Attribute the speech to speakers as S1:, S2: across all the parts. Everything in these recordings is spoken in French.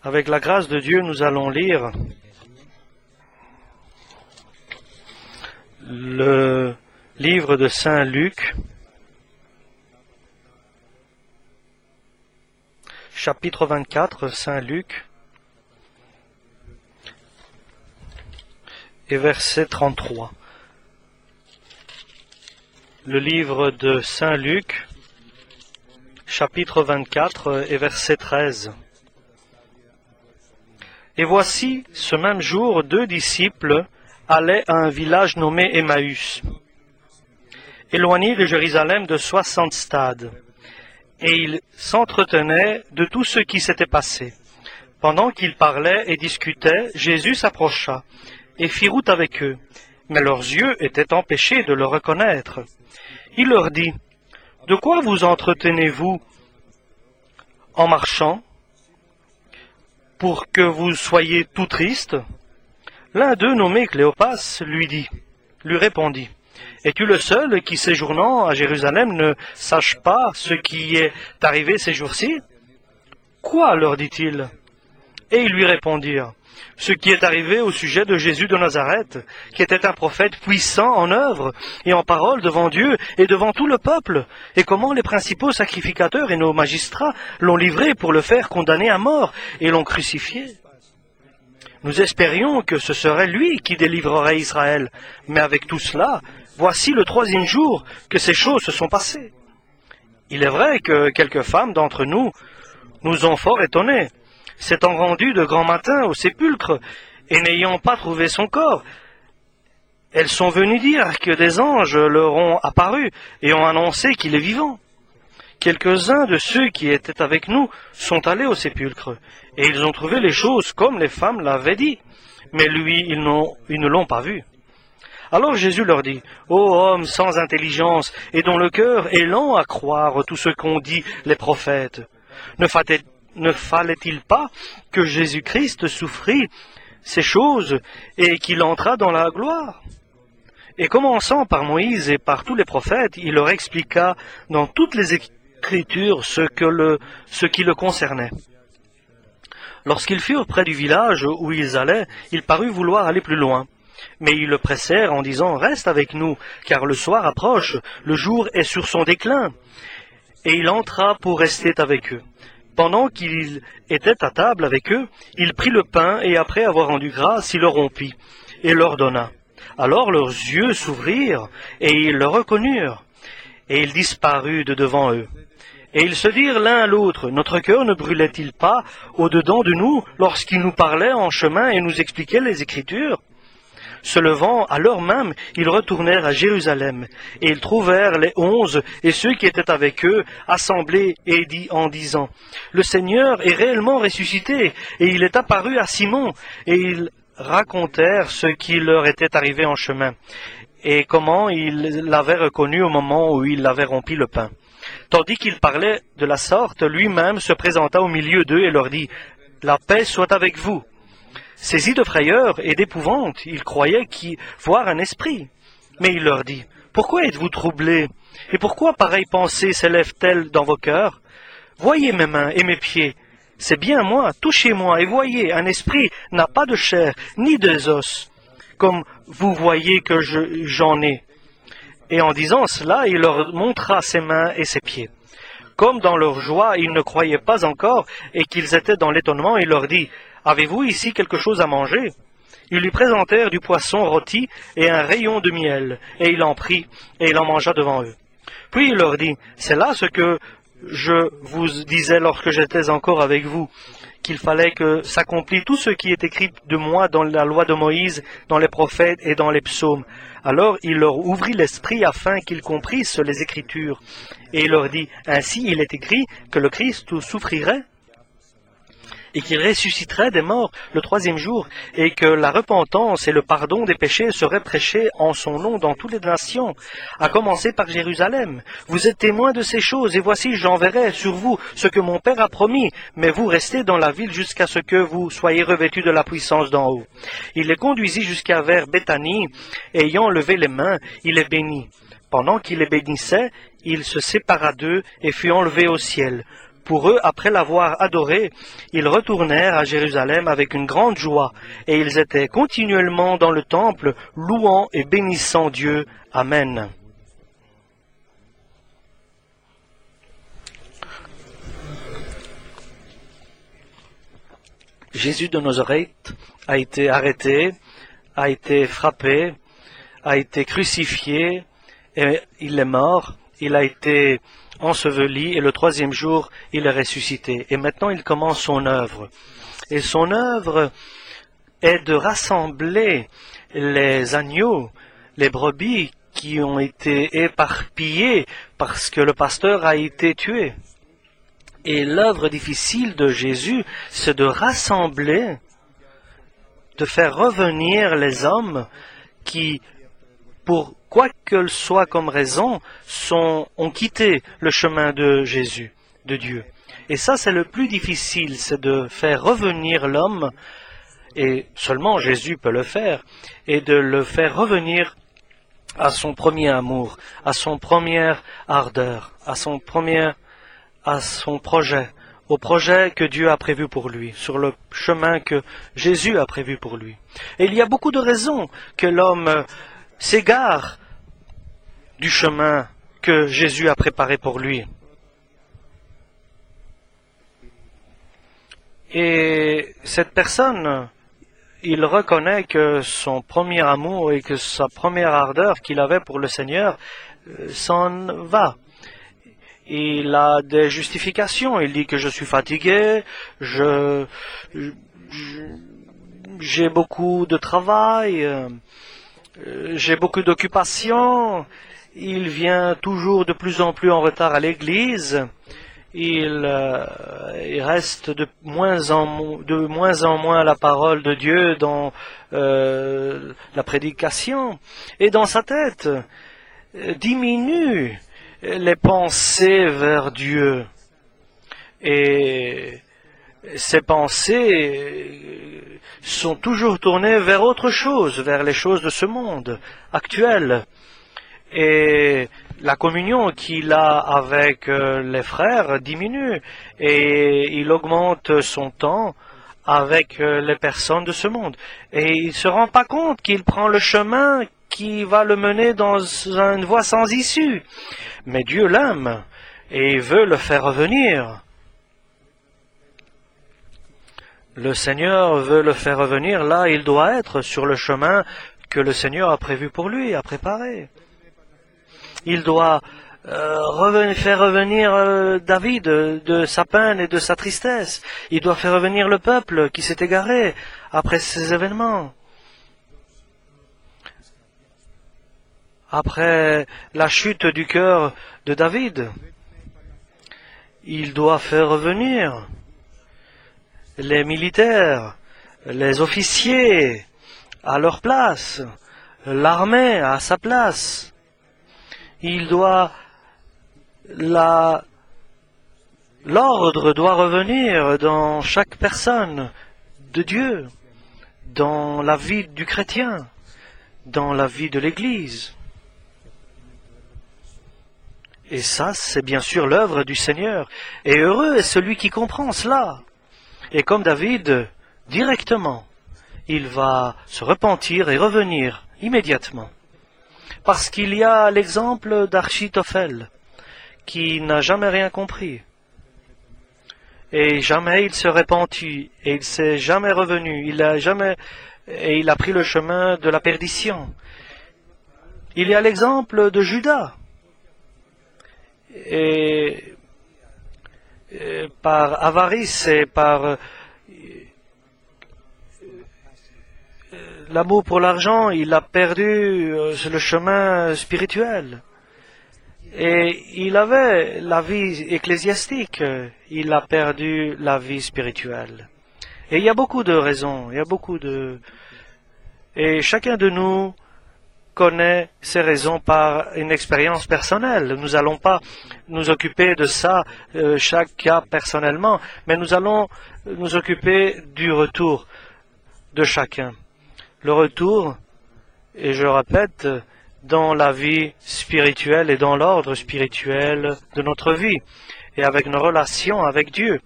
S1: Avec la grâce de Dieu, nous allons lire le livre de Saint Luc, chapitre 24, Saint Luc, et verset 33. Le livre de Saint Luc, chapitre 24, et verset 13. Et voici, ce même jour, 2 disciples allaient à un village nommé Emmaüs, éloigné de Jérusalem de 60 stades, et ils s'entretenaient de tout ce qui s'était passé. Pendant qu'ils parlaient et discutaient, Jésus s'approcha et fit route avec eux, mais leurs yeux étaient empêchés de le reconnaître. Il leur dit, « De quoi vous entretenez-vous en marchant, pour que vous soyez tout triste? » L'un d'eux, nommé Cléopas, lui répondit, « Es-tu le seul qui, séjournant à Jérusalem, ne sache pas ce qui est arrivé ces jours-ci? » Quoi, leur dit-il? Et ils lui répondirent, « Ce qui est arrivé au sujet de Jésus de Nazareth, qui était un prophète puissant en œuvre et en parole devant Dieu et devant tout le peuple, et comment les principaux sacrificateurs et nos magistrats l'ont livré pour le faire condamner à mort et l'ont crucifié. Nous espérions que ce serait lui qui délivrerait Israël, mais avec tout cela, voici le 3e jour que ces choses se sont passées. Il est vrai que quelques femmes d'entre nous nous ont fort étonnés, s'étant rendues de grand matin au sépulcre et n'ayant pas trouvé son corps. Elles sont venues dire que des anges leur ont apparu et ont annoncé qu'il est vivant. Quelques-uns de ceux qui étaient avec nous sont allés au sépulcre, et ils ont trouvé les choses comme les femmes l'avaient dit, mais lui, ils ne l'ont pas vu. Alors Jésus leur dit, « Ô homme sans intelligence, et dont le cœur est lent à croire tout ce qu'ont dit les prophètes, ne fallait-il pas que Jésus-Christ souffrit ces choses, et qu'il entra dans la gloire ?» Et commençant par Moïse et par tous les prophètes, il leur expliqua dans toutes les Écritures ce qui le concernait. Lorsqu'ils furent près du village où ils allaient, il parut vouloir aller plus loin. Mais ils le pressèrent en disant, « Reste avec nous, car le soir approche, le jour est sur son déclin. » Et il entra pour rester avec eux. Pendant qu'il était à table avec eux, il prit le pain et après avoir rendu grâce, il le rompit et leur donna. Alors leurs yeux s'ouvrirent et ils le reconnurent. Et il disparut de devant eux. Et ils se dirent l'un à l'autre, « Notre cœur ne brûlait-il pas au-dedans de nous lorsqu'il nous parlait en chemin et nous expliquait les Écritures ?» Se levant, à l'heure même, ils retournèrent à Jérusalem, et ils trouvèrent les 11 et ceux qui étaient avec eux assemblés en disant, « Le Seigneur est réellement ressuscité, et il est apparu à Simon. » Et ils racontèrent ce qui leur était arrivé en chemin, et comment ils l'avaient reconnu au moment où il avait rompu le pain. Tandis qu'il parlait de la sorte, lui-même se présenta au milieu d'eux et leur dit, « La paix soit avec vous. » Saisis de frayeur et d'épouvante, ils croyaient voir un esprit. Mais il leur dit, « Pourquoi êtes-vous troublés? Et pourquoi pareille pensée s'élève-t-elle dans vos cœurs? Voyez mes mains et mes pieds. C'est bien moi, touchez-moi et voyez, un esprit n'a pas de chair ni des os, comme vous voyez que j'en ai. » Et en disant cela, il leur montra ses mains et ses pieds. Comme dans leur joie, ils ne croyaient pas encore et qu'ils étaient dans l'étonnement, il leur dit, « Avez-vous ici quelque chose à manger? » Ils lui présentèrent du poisson rôti et un rayon de miel, et il en prit, et il en mangea devant eux. Puis il leur dit, « C'est là ce que je vous disais lorsque j'étais encore avec vous, qu'il fallait que s'accomplisse tout ce qui est écrit de moi dans la loi de Moïse, dans les prophètes et dans les psaumes. » Alors il leur ouvrit l'esprit afin qu'ils comprissent les Écritures. Et il leur dit, « Ainsi il est écrit que le Christ souffrirait et qu'il ressusciterait des morts le 3e jour, et que la repentance et le pardon des péchés seraient prêchés en son nom dans toutes les nations, à commencer par Jérusalem. Vous êtes témoins de ces choses, et voici j'enverrai sur vous ce que mon Père a promis, mais vous restez dans la ville jusqu'à ce que vous soyez revêtus de la puissance d'en haut. » Il les conduisit jusqu'à vers Béthanie, et ayant levé les mains, il les bénit. Pendant qu'il les bénissait, il se sépara d'eux et fut enlevé au ciel. Pour eux, après l'avoir adoré, ils retournèrent à Jérusalem avec une grande joie, et ils étaient continuellement dans le temple, louant et bénissant Dieu. Amen. Jésus de Nazareth a été arrêté, a été frappé, a été crucifié, et il est mort, il a été enseveli, et le troisième jour, il est ressuscité. Et maintenant, il commence son œuvre. Et son œuvre est de rassembler les agneaux, les brebis qui ont été éparpillés parce que le pasteur a été tué. Et l'œuvre difficile de Jésus, c'est de rassembler, de faire revenir les hommes qui, pour quoi qu'elle soit comme raison, ont quitté le chemin de Jésus, de Dieu. Et ça, c'est le plus difficile, c'est de faire revenir l'homme, et seulement Jésus peut le faire, et de le faire revenir à son premier amour, à son première ardeur, à son projet, au projet que Dieu a prévu pour lui, sur le chemin que Jésus a prévu pour lui. Et il y a beaucoup de raisons que l'homme s'égare du chemin que Jésus a préparé pour lui. Et cette personne, il reconnaît que son premier amour et que sa première ardeur qu'il avait pour le Seigneur s'en va. Il a des justifications. Il dit que je suis fatigué, j'ai beaucoup de travail, j'ai beaucoup d'occupations. Il vient toujours de plus en plus en retard à l'église. Il reste de moins en moins la parole de Dieu dans la prédication. Et dans sa tête, diminue les pensées vers Dieu. Et ces pensées sont toujours tournées vers autre chose, vers les choses de ce monde actuel. Et la communion qu'il a avec les frères diminue et il augmente son temps avec les personnes de ce monde. Et il ne se rend pas compte qu'il prend le chemin qui va le mener dans une voie sans issue. Mais Dieu l'aime et il veut le faire revenir. Le Seigneur veut le faire revenir. Là, il doit être sur le chemin que le Seigneur a prévu pour lui, a préparé. Il doit faire revenir David de sa peine et de sa tristesse. Il doit faire revenir le peuple qui s'est égaré après ces événements. Après la chute du cœur de David, il doit faire revenir les militaires, les officiers à leur place, l'armée à sa place. Il doit l'ordre doit revenir dans chaque personne de Dieu, dans la vie du chrétien, dans la vie de l'Église. Et ça, c'est bien sûr l'œuvre du Seigneur. Et heureux est celui qui comprend cela. Et comme David, directement, il va se repentir et revenir immédiatement. Parce qu'il y a l'exemple d'Achitophel, qui n'a jamais rien compris. Et jamais il se repentit, et il s'est jamais revenu, et il a pris le chemin de la perdition. Il y a l'exemple de Judas. Et par avarice et par l'amour pour l'argent, il a perdu le chemin spirituel. Et il avait la vie ecclésiastique, il a perdu la vie spirituelle. Et il y a beaucoup de raisons, Et chacun de nous connaît ces raisons par une expérience personnelle. Nous n'allons pas nous occuper de ça, chaque cas personnellement, mais nous allons nous occuper du retour de chacun. Le retour, et je répète, dans la vie spirituelle et dans l'ordre spirituel de notre vie. et avec nos relations avec Dieu,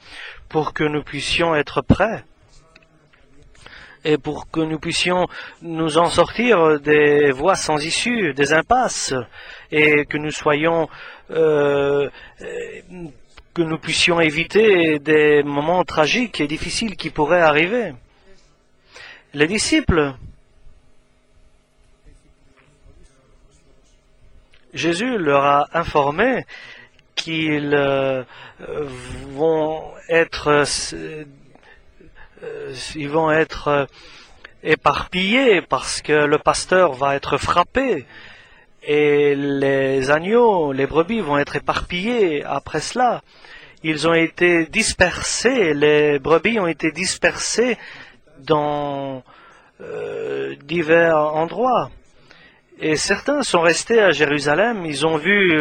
S1: pour que nous puissions être prêts et pour que nous puissions nous en sortir des voies sans issue, des impasses, et que nous soyons, que nous puissions éviter des moments tragiques et difficiles qui pourraient arriver. Les disciples, Jésus leur a informé qu'ils vont être éparpillés parce que le pasteur va être frappé et les agneaux, les brebis vont être éparpillés après cela. Ils ont été dispersés, les brebis ont été dispersées dans divers endroits. Et certains sont restés à Jérusalem, ils ont vu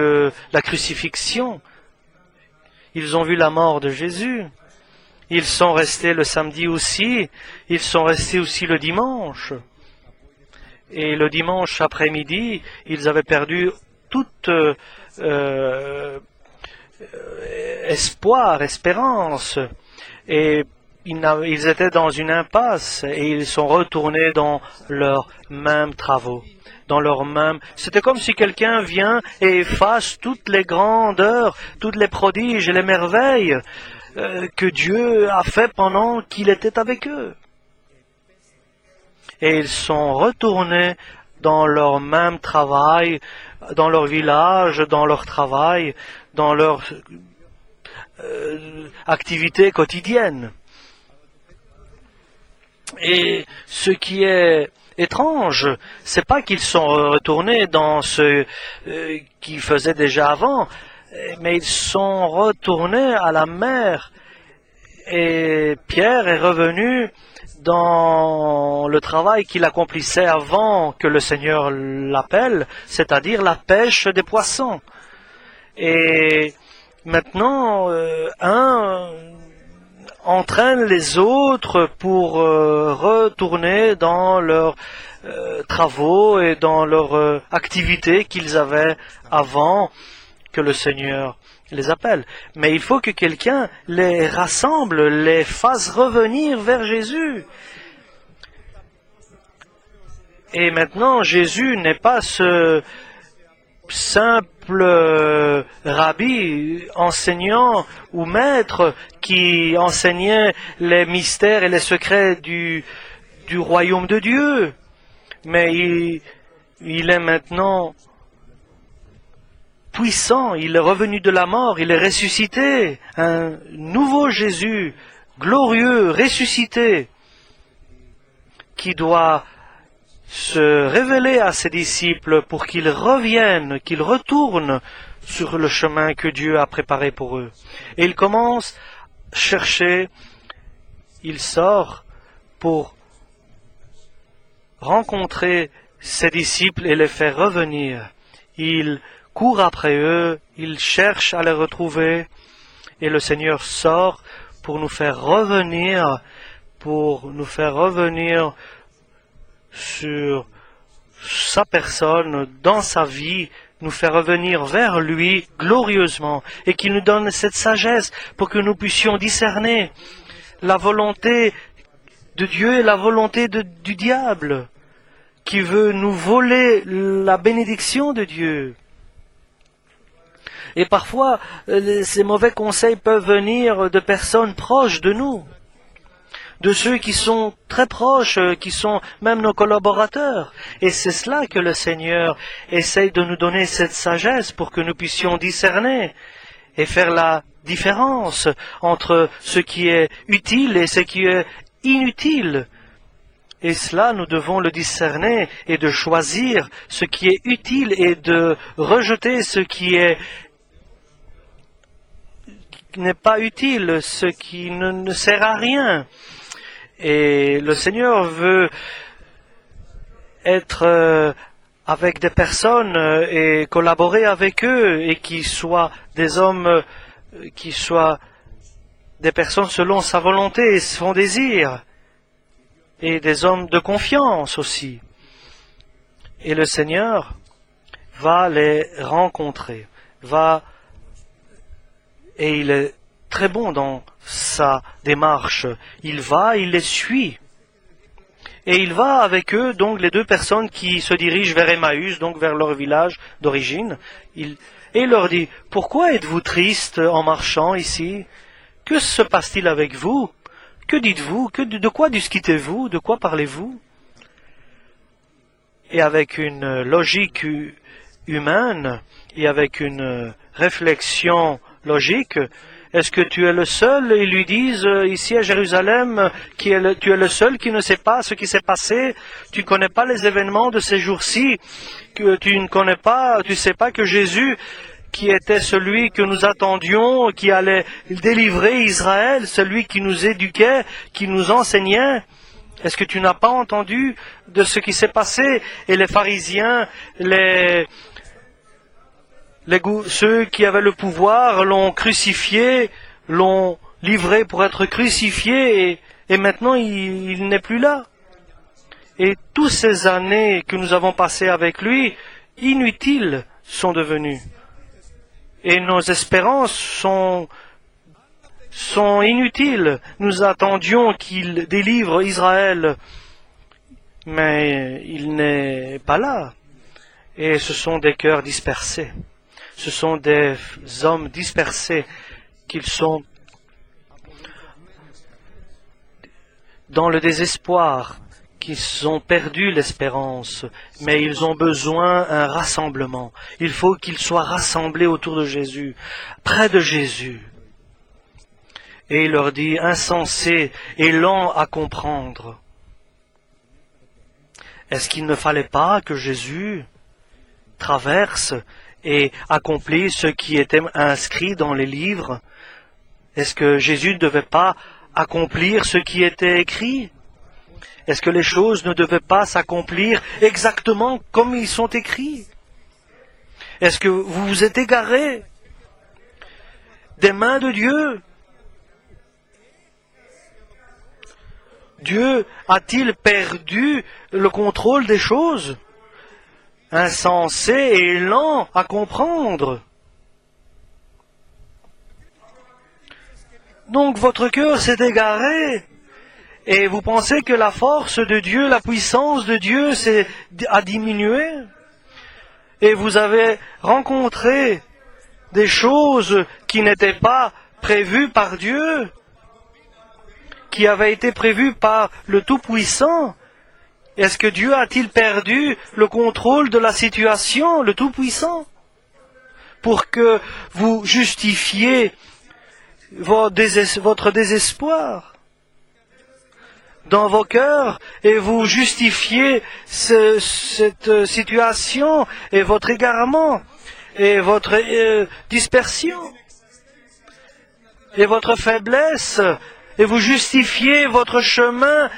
S1: la crucifixion, ils ont vu la mort de Jésus. Ils sont restés le samedi aussi, ils sont restés aussi le dimanche. Et le dimanche après-midi, ils avaient perdu tout espoir, espérance. Et ils étaient dans une impasse et ils sont retournés dans leurs mêmes travaux. C'était comme si quelqu'un vient et efface toutes les grandeurs, toutes les prodiges et les merveilles que Dieu a fait pendant qu'il était avec eux. Et ils sont retournés dans leur même travail, dans leur village, dans leur travail, dans leur activité quotidienne. Et ce qui est étrange, c'est pas qu'ils sont retournés dans ce qu'ils faisaient déjà avant, mais ils sont retournés à la mer. Et Pierre est revenu dans le travail qu'il accomplissait avant que le Seigneur l'appelle, c'est-à-dire la pêche des poissons. Et maintenant, un entraîne les autres pour retourner dans leurs travaux et dans leurs activités qu'ils avaient avant que le Seigneur les appelle. Mais il faut que quelqu'un les rassemble, les fasse revenir vers Jésus. Et maintenant, Jésus n'est pas ce simple rabbi, enseignant ou maître qui enseignait les mystères et les secrets du royaume de Dieu. Mais il est maintenant puissant, il est revenu de la mort, il est ressuscité, un nouveau Jésus, glorieux, ressuscité, qui doit se révéler à ses disciples pour qu'ils reviennent, qu'ils retournent sur le chemin que Dieu a préparé pour eux. Et il commence à chercher, il sort pour rencontrer ses disciples et les faire revenir. Il court après eux, il cherche à les retrouver, et le Seigneur sort pour nous faire revenir sur sa personne, dans sa vie, nous faire revenir vers lui glorieusement, et qu'il nous donne cette sagesse pour que nous puissions discerner la volonté de Dieu et la volonté du diable, qui veut nous voler la bénédiction de Dieu. Et parfois, ces mauvais conseils peuvent venir de personnes proches de nous, de ceux qui sont très proches, qui sont même nos collaborateurs. Et c'est cela que le Seigneur essaye de nous donner cette sagesse pour que nous puissions discerner et faire la différence entre ce qui est utile et ce qui est inutile. Et cela, nous devons le discerner et de choisir ce qui est utile et de rejeter ce qui n'est pas utile, ce qui ne sert à rien. Et le Seigneur veut être avec des personnes et collaborer avec eux et qui soient des hommes, qui soient des personnes selon sa volonté et son désir, et des hommes de confiance aussi. Et le Seigneur va les rencontrer, va Et il est très bon dans sa démarche. Il va, il les suit. Et il va avec eux, donc les deux personnes qui se dirigent vers Emmaüs, donc vers leur village d'origine. Et il leur dit, « Pourquoi êtes-vous triste en marchant ici? Que se passe-t-il avec vous? Que dites-vous? De quoi discutez-vous? De quoi parlez-vous » Et avec une logique humaine et avec une réflexion logique, est-ce que tu es le seul? Ils lui disent ici à Jérusalem, tu es le seul qui ne sait pas ce qui s'est passé. Tu ne connais pas les événements de ces jours-ci. Que tu ne connais pas, tu ne sais pas que Jésus, qui était celui que nous attendions, qui allait délivrer Israël, celui qui nous éduquait, qui nous enseignait. Est-ce que tu n'as pas entendu de ce qui s'est passé? Et les pharisiens, ceux qui avaient le pouvoir l'ont crucifié, l'ont livré pour être crucifié, et maintenant il n'est plus là. Et toutes ces années que nous avons passées avec lui, inutiles sont devenues. Et nos espérances sont inutiles. Nous attendions qu'il délivre Israël, mais il n'est pas là. Et ce sont des cœurs dispersés. Ce sont des hommes dispersés qu'ils sont dans le désespoir, qu'ils ont perdu l'espérance, mais ils ont besoin d'un rassemblement. Il faut qu'ils soient rassemblés autour de Jésus, près de Jésus. Et il leur dit, insensé et lent à comprendre. Est-ce qu'il ne fallait pas que Jésus traverse et accomplisse ce qui était inscrit dans les livres? Est-ce que Jésus ne devait pas accomplir ce qui était écrit? Est-ce que les choses ne devaient pas s'accomplir exactement comme ils sont écrits? Est-ce que vous vous êtes égarés des mains de Dieu? Dieu a-t-il perdu le contrôle des choses? Insensé et lent à comprendre. Donc votre cœur s'est égaré et vous pensez que la force de Dieu, la puissance de Dieu a diminué et vous avez rencontré des choses qui n'étaient pas prévues par Dieu, qui avaient été prévues par le Tout-Puissant. Est-ce que Dieu a-t-il perdu le contrôle de la situation, le Tout-Puissant, pour que vous justifiez votre désespoir dans vos cœurs et vous justifiez cette situation et votre égarement et votre dispersion et votre faiblesse? Et vous justifiez votre chemin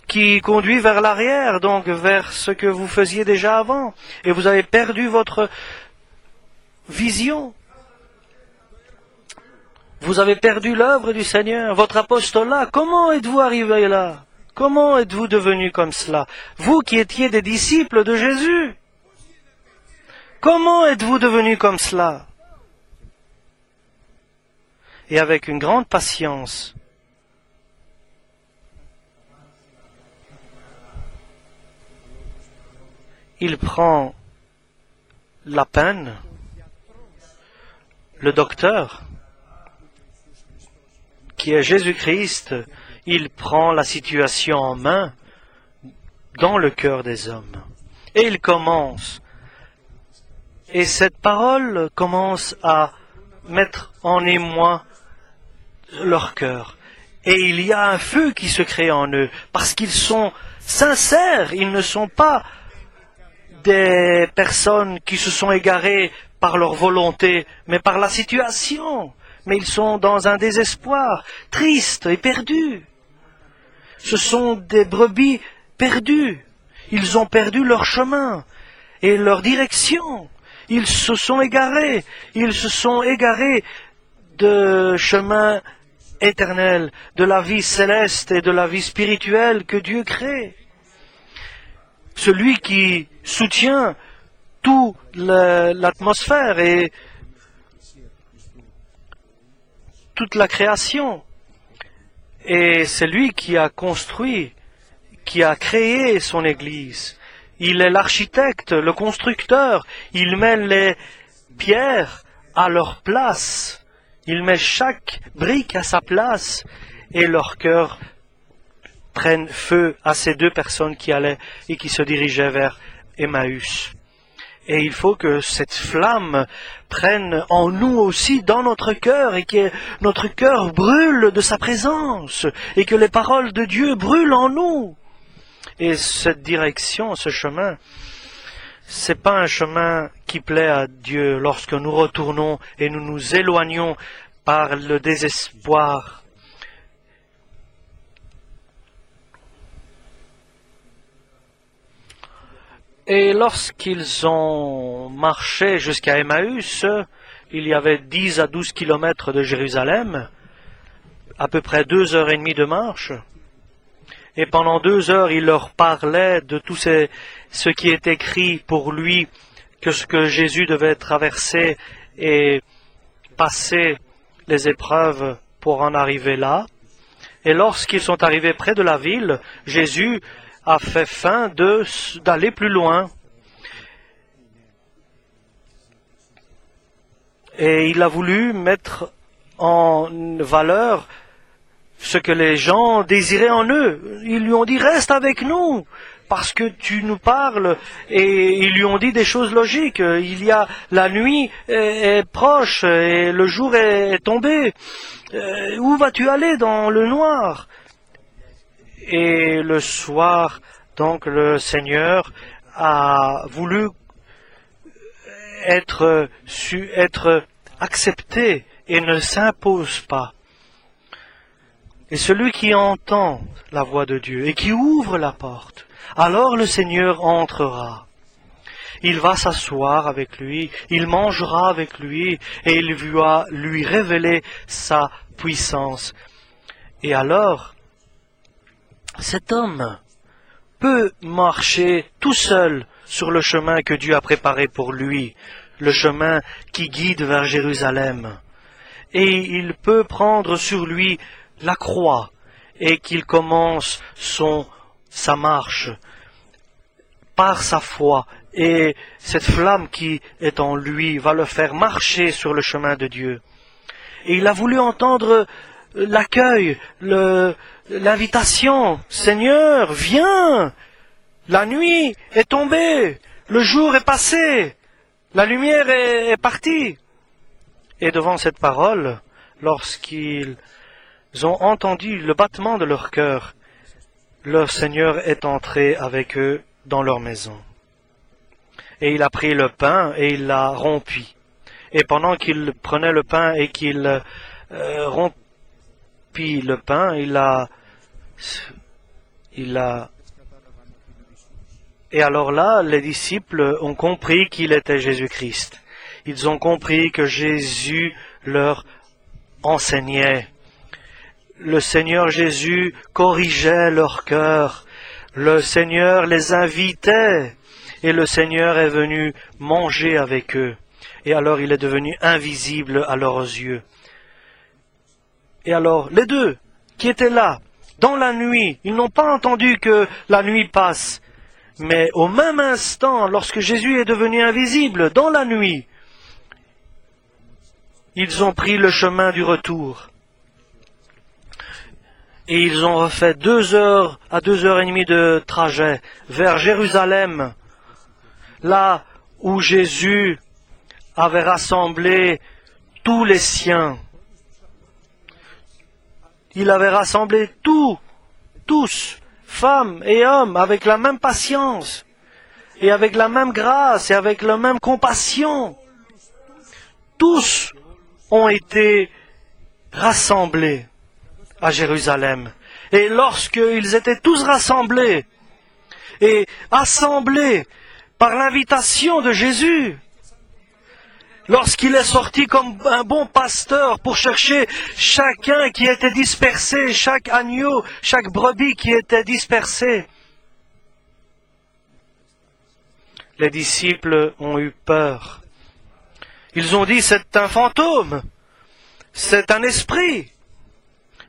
S1: qui conduit vers l'arrière, donc vers ce que vous faisiez déjà avant. Et vous avez perdu votre vision. Vous avez perdu l'œuvre du Seigneur, votre apostolat. Comment êtes-vous arrivé là? Comment êtes-vous devenu comme cela? Vous qui étiez des disciples de Jésus. Comment êtes-vous devenu comme cela? Et avec une grande patience, il prend la peine, le docteur, qui est Jésus-Christ, il prend la situation en main dans le cœur des hommes. Et il commence. Et cette parole commence à mettre en émoi leur cœur. Et il y a un feu qui se crée en eux, parce qu'ils sont sincères, ils ne sont pas des personnes qui se sont égarées par leur volonté, mais par la situation. Mais ils sont dans un désespoir, tristes et perdus. Ce sont des brebis perdues. Ils ont perdu leur chemin et leur direction. Ils se sont égarés. Ils se sont égarés de chemin éternel, de la vie céleste et de la vie spirituelle que Dieu crée. Celui qui soutient toute l'atmosphère et toute la création. Et c'est lui qui a construit, qui a créé son Église. Il est l'architecte, le constructeur. Il met les pierres à leur place. Il met chaque brique à sa place. Et leur cœur prennent feu à ces deux personnes qui allaient et qui se dirigeaient vers Emmaüs. Et il faut que cette flamme prenne en nous aussi dans notre cœur et que notre cœur brûle de sa présence et que les paroles de Dieu brûlent en nous. Et cette direction, ce chemin, c'est pas un chemin qui plaît à Dieu lorsque nous retournons et nous nous éloignons par le désespoir. Et lorsqu'ils ont marché jusqu'à Emmaüs, il y avait 10 à 12 kilomètres de Jérusalem, à peu près 2h30 de marche. Et pendant 2 heures, il leur parlait de tout ce qui est écrit pour lui, que ce que Jésus devait traverser et passer les épreuves pour en arriver là. Et lorsqu'ils sont arrivés près de la ville, Jésus a fait fin d'aller plus loin. Et il a voulu mettre en valeur ce que les gens désiraient en eux. Ils lui ont dit « Reste avec nous, parce que tu nous parles. » Et ils lui ont dit des choses logiques. La nuit est proche et le jour est tombé. Où vas-tu aller dans le noir ? Et le soir, donc, le Seigneur a voulu être accepté et ne s'impose pas. Et celui qui entend la voix de Dieu et qui ouvre la porte, alors le Seigneur entrera. Il va s'asseoir avec lui, il mangera avec lui et il va lui révéler sa puissance. Et alors, cet homme peut marcher tout seul sur le chemin que Dieu a préparé pour lui, le chemin qui guide vers Jérusalem. Et il peut prendre sur lui la croix et qu'il commence sa marche par sa foi. Et cette flamme qui est en lui va le faire marcher sur le chemin de Dieu. Et il a voulu entendre l'accueil, l'invitation. Seigneur, viens! La nuit est tombée, le jour est passé, la lumière est partie. Et devant cette parole, lorsqu'ils ont entendu le battement de leur cœur, leur Seigneur est entré avec eux dans leur maison. Et il a pris le pain et il l'a rompu. Et pendant qu'il prenait le pain et qu'il rompit le pain, Et alors là, les disciples ont compris qu'il était Jésus-Christ. Ils ont compris que Jésus leur enseignait. Le Seigneur Jésus corrigeait leur cœur. Le Seigneur les invitait. Et le Seigneur est venu manger avec eux. Et alors il est devenu invisible à leurs yeux. Et alors, les deux qui étaient là, dans la nuit, ils n'ont pas entendu que la nuit passe. Mais au même instant, lorsque Jésus est devenu invisible, dans la nuit, ils ont pris le chemin du retour. Et ils ont refait 2 heures à 2h30 de trajet vers Jérusalem, là où Jésus avait rassemblé tous les siens. Il avait rassemblé tous, femmes et hommes, avec la même patience, et avec la même grâce, et avec la même compassion. Tous ont été rassemblés à Jérusalem. Et lorsqu'ils étaient tous rassemblés et assemblés par l'invitation de Jésus, lorsqu'il est sorti comme un bon pasteur pour chercher chacun qui était dispersé, chaque agneau, chaque brebis qui était dispersé, les disciples ont eu peur. Ils ont dit, c'est un fantôme. c'est un esprit.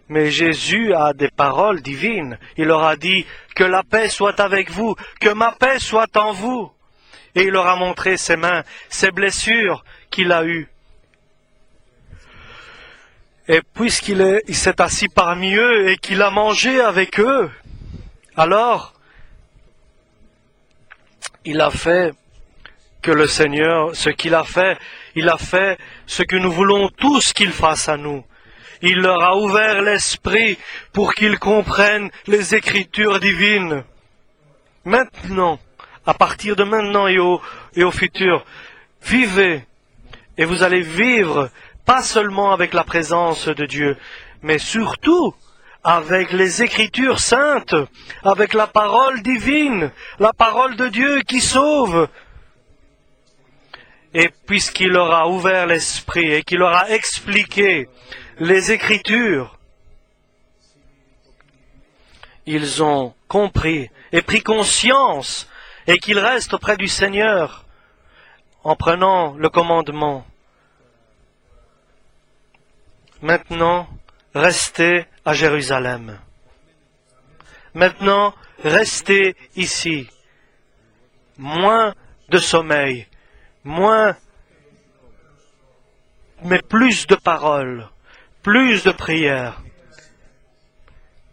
S1: Mais Jésus a des paroles divines. Il leur a dit que la paix soit avec vous, que ma paix soit en vous. Et il leur a montré ses mains, ses blessures qu'il a eues. Et puisqu'il s'est assis parmi eux et qu'il a mangé avec eux, alors il a fait que le Seigneur, ce qu'il a fait, il a fait ce que nous voulons tous qu'il fasse à nous. Il leur a ouvert l'esprit pour qu'ils comprennent les Écritures divines. Maintenant, à partir de maintenant et au futur, vivez, et vous allez vivre pas seulement avec la présence de Dieu, mais surtout avec les Écritures saintes, avec la parole divine, la parole de Dieu qui sauve. Et puisqu'il leur a ouvert l'esprit et qu'il leur a expliqué les Écritures, ils ont compris et pris conscience et qu'ils restent auprès du Seigneur en prenant le commandement. Maintenant, restez à Jérusalem. Maintenant, restez ici. Moins de sommeil, mais plus de paroles, plus de prières.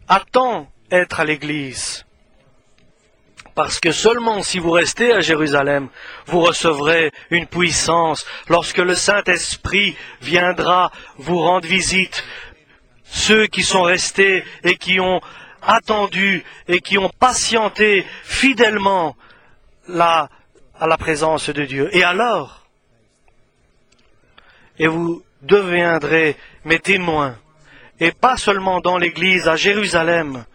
S1: Attends être à l'église. Parce que seulement si vous restez à Jérusalem, vous recevrez une puissance lorsque le Saint-Esprit viendra vous rendre visite. Ceux qui sont restés et qui ont attendu et qui ont patienté fidèlement à la présence de Dieu. Et alors, et vous deviendrez mes témoins, et pas seulement dans l'Église à Jérusalem,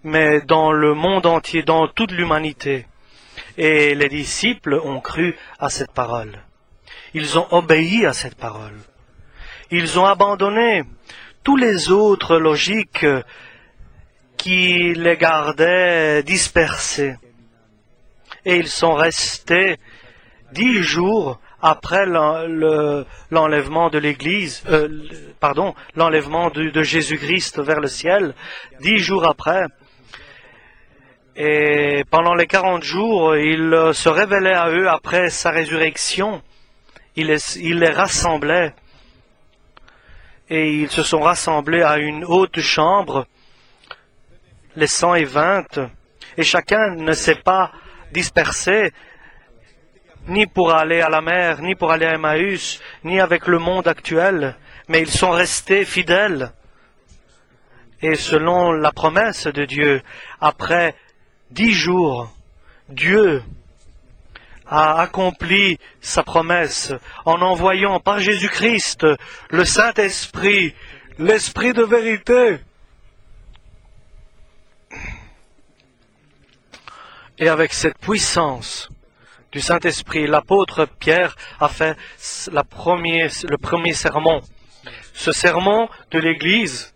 S1: mais dans le monde entier, dans toute l'humanité. Et les disciples ont cru à cette parole. Ils ont obéi à cette parole. Ils ont abandonné tous les autres logiques qui les gardaient dispersés. Et ils sont restés 10 jours après l'enlèvement de l'Église, l'enlèvement de Jésus-Christ vers le ciel, 10 jours après. Et pendant les 40 jours, il se révélait à eux après sa résurrection. Il les rassemblait. Et ils se sont rassemblés à une haute chambre, les 120, et chacun ne s'est pas dispersé, ni pour aller à la mer, ni pour aller à Emmaüs, ni avec le monde actuel, mais ils sont restés fidèles. Et selon la promesse de Dieu, après 10 jours, Dieu a accompli sa promesse en envoyant par Jésus-Christ le Saint-Esprit, l'Esprit de vérité. Et avec cette puissance du Saint-Esprit, l'apôtre Pierre a fait le premier sermon. Ce sermon de l'Église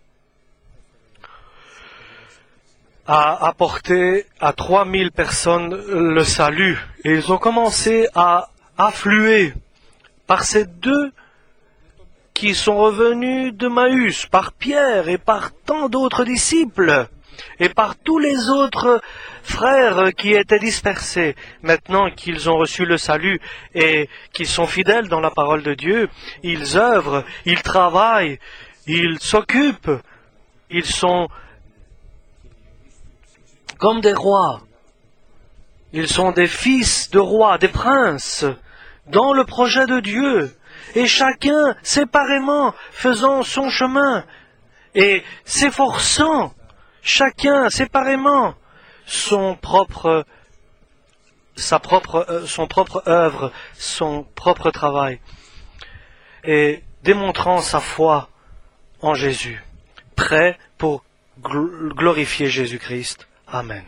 S1: a apporté à 3000 personnes le salut. Et ils ont commencé à affluer par ces deux qui sont revenus de Maüs, par Pierre et par tant d'autres disciples, et par tous les autres frères qui étaient dispersés. Maintenant qu'ils ont reçu le salut et qu'ils sont fidèles dans la parole de Dieu, ils œuvrent, ils travaillent, ils s'occupent, ils sont comme des rois. Ils sont des fils de rois, des princes, dans le projet de Dieu, et chacun séparément faisant son chemin, et s'efforçant, chacun séparément, son propre œuvre, son propre travail, et démontrant sa foi en Jésus, prêt pour glorifier Jésus-Christ. Amen.